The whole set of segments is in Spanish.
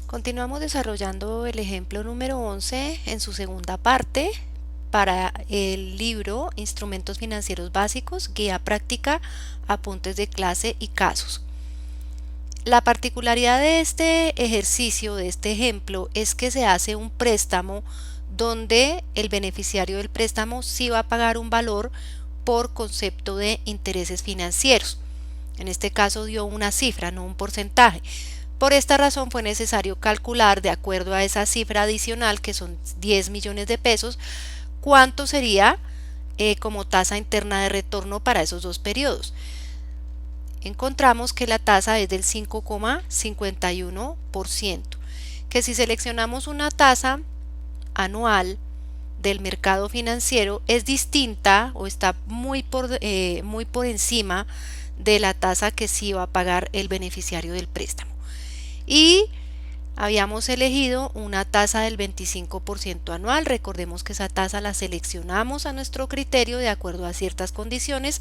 Continuamos desarrollando el ejemplo número 11 en su segunda parte para el libro Instrumentos Financieros Básicos, Guía Práctica, Apuntes de Clase y Casos. La particularidad de este ejercicio, de este ejemplo, es que se hace un préstamo donde el beneficiario del préstamo sí va a pagar un valor por concepto de intereses financieros. En este caso dio una cifra, no un porcentaje. Por esta razón fue necesario calcular, de acuerdo a esa cifra adicional, que son 10 millones de pesos, cuánto sería como tasa interna de retorno para esos dos periodos. Encontramos que la tasa es del 5,51%, que si seleccionamos una tasa anual del mercado financiero es distinta o está muy por encima de la tasa que sí va a pagar el beneficiario del préstamo. Y habíamos elegido una tasa del 25% anual. Recordemos que esa tasa la seleccionamos a nuestro criterio de acuerdo a ciertas condiciones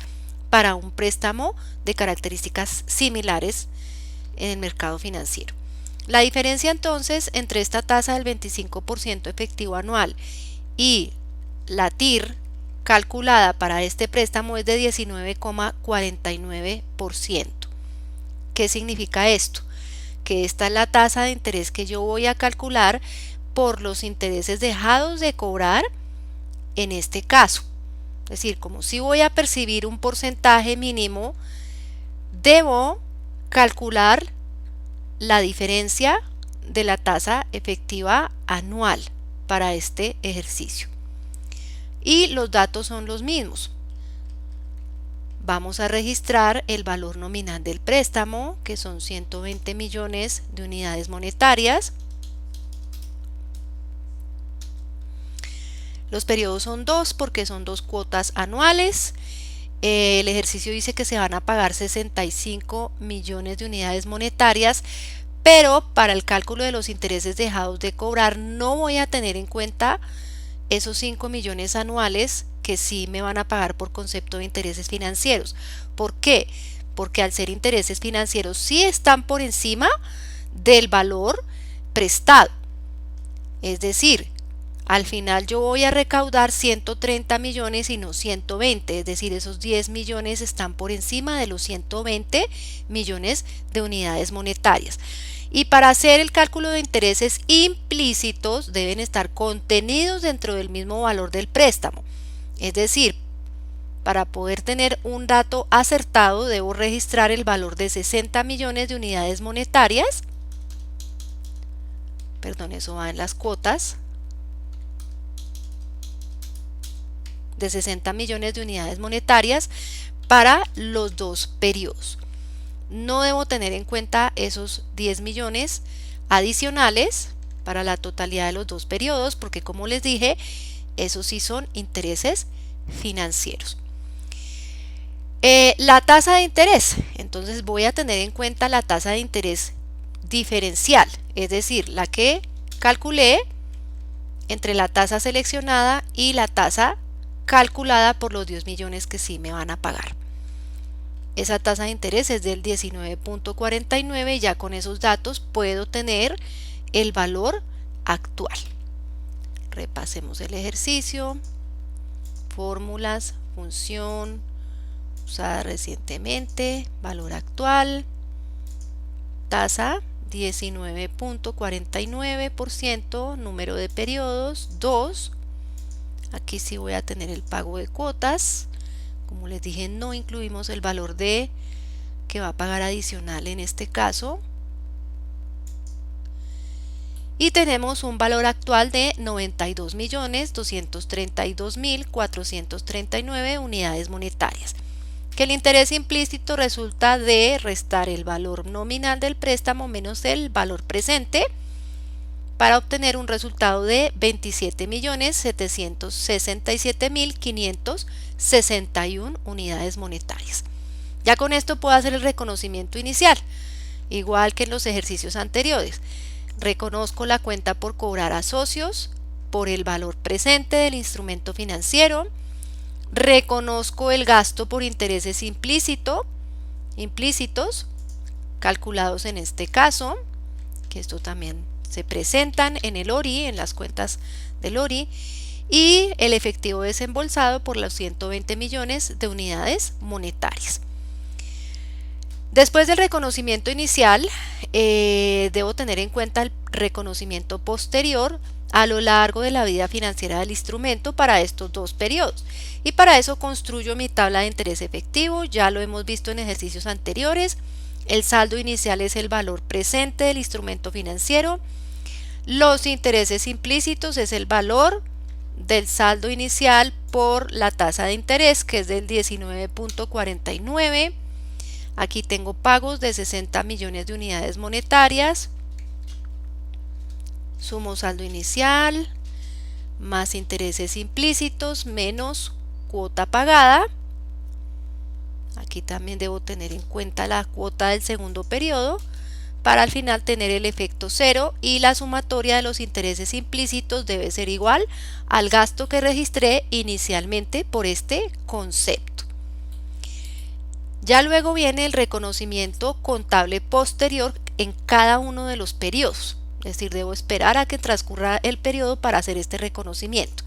para un préstamo de características similares en el mercado financiero. La diferencia entonces entre esta tasa del 25% efectivo anual y la TIR calculada para este préstamo es de 19,49%. ¿Qué significa esto? Que esta es la tasa de interés que yo voy a calcular por los intereses dejados de cobrar en este caso. Es decir, como si voy a percibir un porcentaje mínimo, debo calcular la diferencia de la tasa efectiva anual para este ejercicio. Y los datos son los mismos. Vamos a registrar el valor nominal del préstamo, que son 120 millones de unidades monetarias. Los periodos son dos porque son dos cuotas anuales. El ejercicio dice que se van a pagar 65 millones de unidades monetarias, pero para el cálculo de los intereses dejados de cobrar no voy a tener en cuenta esos 5 millones anuales que sí me van a pagar por concepto de intereses financieros. ¿Por qué? Porque al ser intereses financieros sí están por encima del valor prestado. Es decir, al final yo voy a recaudar 130 millones y no 120, es decir, esos 10 millones están por encima de los 120 millones de unidades monetarias. Y para hacer el cálculo de intereses implícitos deben estar contenidos dentro del mismo valor del préstamo. Es decir, para poder tener un dato acertado debo registrar el valor de 60 millones de unidades monetarias. Perdón, eso va en las cuotas. De 60 millones de unidades monetarias para los dos periodos. No debo tener en cuenta esos 10 millones adicionales para la totalidad de los dos periodos porque, como les dije, esos sí son intereses financieros. La tasa de interés, entonces voy a tener en cuenta la tasa de interés diferencial, es decir, la que calculé entre la tasa seleccionada y la tasa calculada por los 10 millones que sí me van a pagar. Esa tasa de interés es del 19,49 y ya con esos datos puedo tener el valor actual. Repasemos el ejercicio. Fórmulas, función usada recientemente, valor actual, tasa 19,49%, número de periodos 2. Aquí sí voy a tener el pago de cuotas. Como les dije, no incluimos el valor de que va a pagar adicional en este caso. Y tenemos un valor actual de 92.232.439 unidades monetarias. Que el interés implícito resulta de restar el valor nominal del préstamo menos el valor presente para obtener un resultado de 27.767.561 unidades monetarias. Ya con esto puedo hacer el reconocimiento inicial, igual que en los ejercicios anteriores. Reconozco la cuenta por cobrar a socios por el valor presente del instrumento financiero. Reconozco el gasto por intereses implícitos, calculados en este caso, que esto también se presentan en el ORI, en las cuentas del ORI, y el efectivo desembolsado por los 120 millones de unidades monetarias. Después del reconocimiento inicial, debo tener en cuenta el reconocimiento posterior a lo largo de la vida financiera del instrumento para estos dos periodos. Y para eso construyo mi tabla de interés efectivo, ya lo hemos visto en ejercicios anteriores. El saldo inicial es el valor presente del instrumento financiero. Los intereses implícitos es el valor del saldo inicial por la tasa de interés, que es del 19.49. Aquí tengo pagos de 60 millones de unidades monetarias. Sumo saldo inicial más intereses implícitos menos cuota pagada. Aquí también debo tener en cuenta la cuota del segundo periodo para al final tener el efecto cero, y la sumatoria de los intereses implícitos debe ser igual al gasto que registré inicialmente por este concepto. Ya luego viene el reconocimiento contable posterior en cada uno de los periodos, es decir, debo esperar a que transcurra el periodo para hacer este reconocimiento,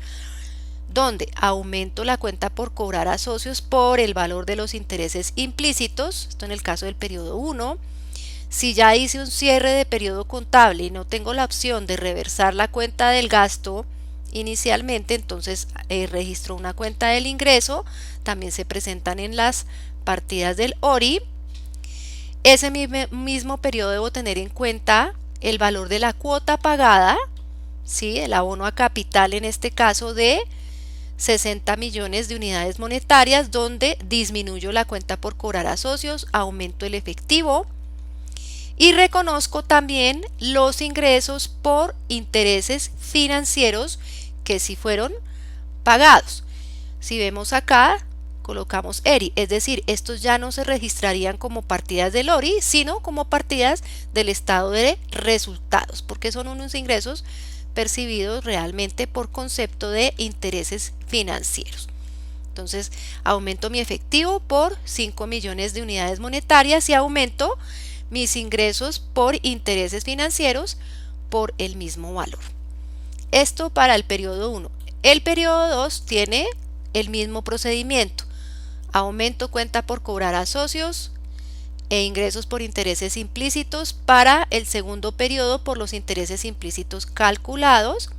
donde aumento la cuenta por cobrar a socios por el valor de los intereses implícitos, esto en el caso del periodo 1. Si ya hice un cierre de periodo contable y no tengo la opción de reversar la cuenta del gasto inicialmente, entonces registro una cuenta del ingreso, también se presentan en las partidas del ORI. Ese mismo periodo debo tener en cuenta el valor de la cuota pagada, ¿sí? El abono a capital en este caso de 60 millones de unidades monetarias, donde disminuyo la cuenta por cobrar a socios, aumento el efectivo y reconozco también los ingresos por intereses financieros que sí fueron pagados. Si vemos acá, colocamos ERI, es decir, estos ya no se registrarían como partidas del ORI, sino como partidas del estado de resultados, porque son unos ingresos percibidos realmente por concepto de intereses financieros. Entonces, aumento mi efectivo por 5 millones de unidades monetarias y aumento mis ingresos por intereses financieros por el mismo valor. Esto para el periodo 1. El periodo 2 tiene el mismo procedimiento. Aumento cuenta por cobrar a socios e ingresos por intereses implícitos para el segundo periodo por los intereses implícitos calculados.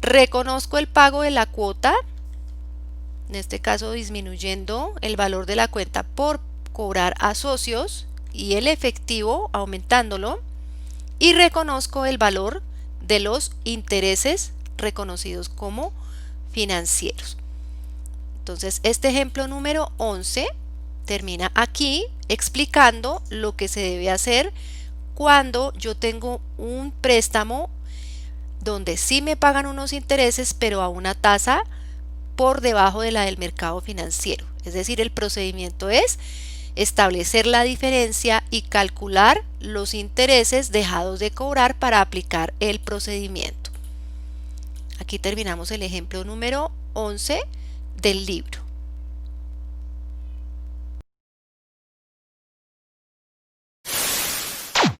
Reconozco el pago de la cuota, en este caso disminuyendo el valor de la cuenta por cobrar a socios y el efectivo aumentándolo, y reconozco el valor de los intereses reconocidos como financieros. Entonces, este ejemplo número 11 termina aquí explicando lo que se debe hacer cuando yo tengo un préstamo donde sí me pagan unos intereses, pero a una tasa por debajo de la del mercado financiero. Es decir, el procedimiento es establecer la diferencia y calcular los intereses dejados de cobrar para aplicar el procedimiento. Aquí terminamos el ejemplo número 11 del libro.